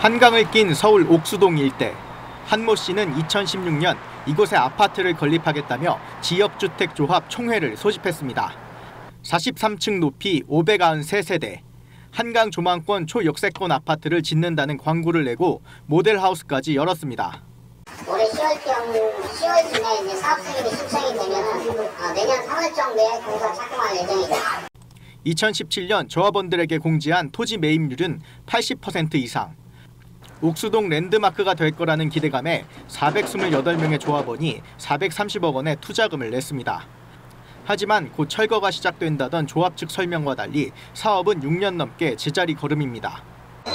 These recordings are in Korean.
한강을 낀 서울 옥수동 일대. 한모 씨는 2016년 이곳에 아파트를 건립하겠다며 지역주택조합 총회를 소집했습니다. 43층 높이 593세대, 한강 조망권 초역세권 아파트를 짓는다는 광고를 내고 모델하우스까지 열었습니다. 올해 10월쯤에 이제 사업 승인이 신청이 되면 내년 3월 정도에 공사 착공할 예정이다. 2017년 조합원들에게 공지한 토지 매입률은 80% 이상. 옥수동 랜드마크가 될 거라는 기대감에 428명의 조합원이 430억 원의 투자금을 냈습니다. 하지만 곧 철거가 시작된다던 조합 측 설명과 달리 사업은 6년 넘게 제자리 걸음입니다.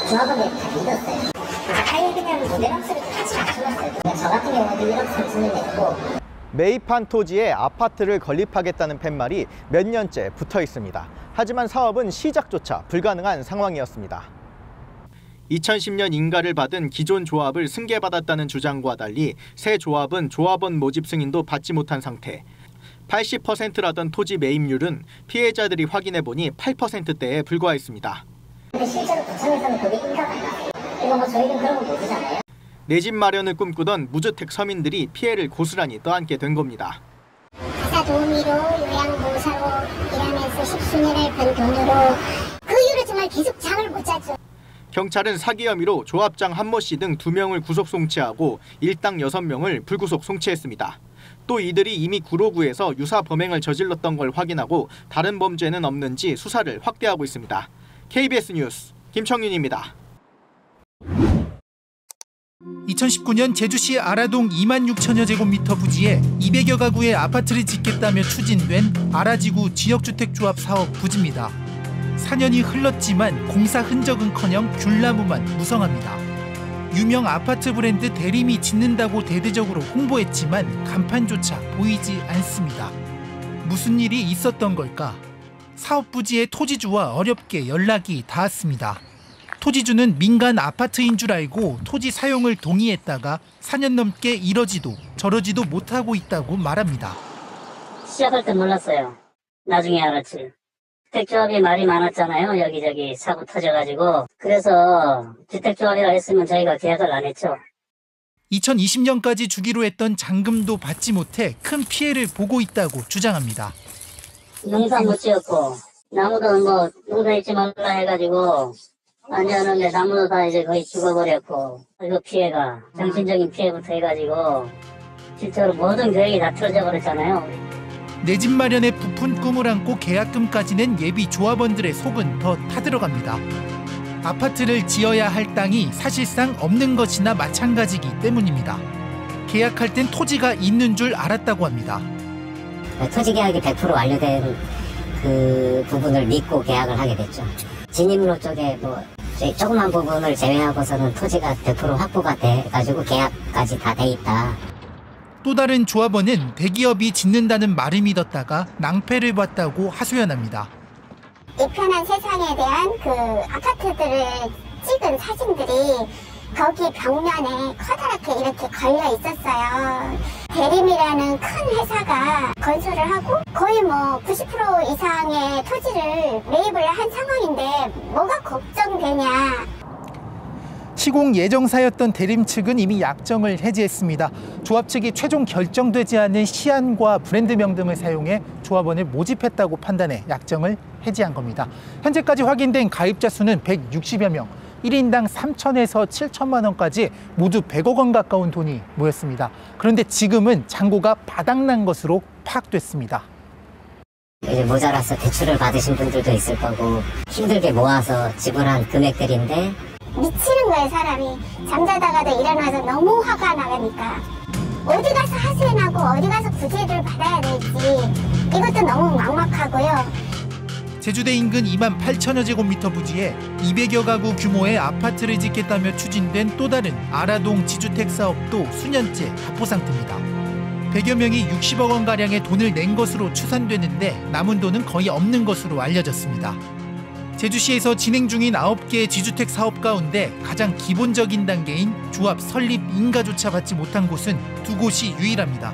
조합원들이 다 믿었어요. 그래서 아예 그냥 모델하우스를 같이 맞춰놨어요. 저 같은 경우도 1억 3천을 냈고. 매입한 토지에 아파트를 건립하겠다는 팻말이 몇 년째 붙어 있습니다. 하지만 사업은 시작조차 불가능한 상황이었습니다. 2010년 인가를 받은 기존 조합을 승계받았다는 주장과 달리 새 조합은 조합원 모집 승인도 받지 못한 상태. 80%라던 토지 매입률은 피해자들이 확인해보니 8%대에 불과했습니다. 근데 실제로 구청에서는 그게 인가가 안 나요. 이거 저희는 그런 거 모르잖아요. 내 집 마련을 꿈꾸던 무주택 서민들이 피해를 고스란히 떠안게 된 겁니다. 가사 도우미로 요양보호사로 일하면서 십수년을 번 돈으로 그 이후로 정말 계속 잠을 못 잤죠. 경찰은 사기 혐의로 조합장 한모 씨 등 2명을 구속 송치하고 일당 6명을 불구속 송치했습니다. 또 이들이 이미 구로구에서 유사 범행을 저질렀던 걸 확인하고 다른 범죄는 없는지 수사를 확대하고 있습니다. KBS 뉴스 김청윤입니다. 2019년 제주시 아라동 26,000여 제곱미터 부지에 200여 가구의 아파트를 짓겠다며 추진된 아라지구 지역주택조합 사업 부지입니다. 4년이 흘렀지만 공사 흔적은커녕 귤나무만 무성합니다. 유명 아파트 브랜드 대림이 짓는다고 대대적으로 홍보했지만 간판조차 보이지 않습니다. 무슨 일이 있었던 걸까? 사업 부지의 토지주와 어렵게 연락이 닿았습니다. 토지주는 민간 아파트인 줄 알고 토지 사용을 동의했다가 4년 넘게 이러지도 저러지도 못하고 있다고 말합니다. 시작할 때 몰랐어요. 나중에 알았지. 주택조합이 말이 많았잖아요. 여기저기 사고 터져가지고. 그래서 주택조합이라 했으면 저희가 계약을 안 했죠. 2020년까지 주기로 했던 잔금도 받지 못해 큰 피해를 보고 있다고 주장합니다. 농사 못 지었고 나무도 농사 짓지 말라 해가지고 앉아놓는데 나무도 다 이제 거의 죽어버렸고 이거 피해가 정신적인 피해부터 해가지고 실제로 모든 계획이 다 틀어져 버렸잖아요. 내 집 마련에 부푼 꿈을 안고 계약금까지 낸 예비 조합원들의 속은 더 타들어갑니다. 아파트를 지어야 할 땅이 사실상 없는 것이나 마찬가지이기 때문입니다. 계약할 땐 토지가 있는 줄 알았다고 합니다. 토지 계약이 100% 완료된 그 부분을 믿고 계약을 하게 됐죠. 진입로 쪽에 조그만 부분을 제외하고서는 토지가 100% 확보가 돼가지고 계약까지 다 돼 있다. 또 다른 조합원은 대기업이 짓는다는 말을 믿었다가 낭패를 봤다고 하소연합니다. 이 편한 세상에 대한 그 아파트들을 찍은 사진들이 거기 벽면에 커다랗게 이렇게 걸려 있었어요. 대림이라는 큰 회사가 건설을 하고 거의 90% 이상의 토지를 매입을 한 상황인데 뭐가 걱정되냐. 시공 예정사였던 대림 측은 이미 약정을 해지했습니다. 조합 측이 최종 결정되지 않은 시안과 브랜드명 등을 사용해 조합원을 모집했다고 판단해 약정을 해지한 겁니다. 현재까지 확인된 가입자 수는 160여 명, 1인당 3천에서 7천만 원까지 모두 100억 원 가까운 돈이 모였습니다. 그런데 지금은 잔고가 바닥난 것으로 파악됐습니다. 이제 모자라서 대출을 받으신 분들도 있을 거고 힘들게 모아서 지불한 금액들인데 미치는 거예요. 사람이 잠자다가도 일어나서 너무 화가 나니까 어디 가서 하소연하고 어디 가서 구제를 받아야 될지 이것도 너무 막막하고요. 제주대 인근 28,000여 제곱미터 부지에 200여 가구 규모의 아파트를 짓겠다며 추진된 또 다른 아라동 지주택 사업도 수년째 답보 상태입니다. 100여 명이 60억 원가량의 돈을 낸 것으로 추산되는데 남은 돈은 거의 없는 것으로 알려졌습니다. 제주시에서 진행 중인 9개의 지주택 사업 가운데 가장 기본적인 단계인 조합 설립 인가조차 받지 못한 곳은 2곳이 유일합니다.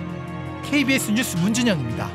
KBS 뉴스 문준영입니다.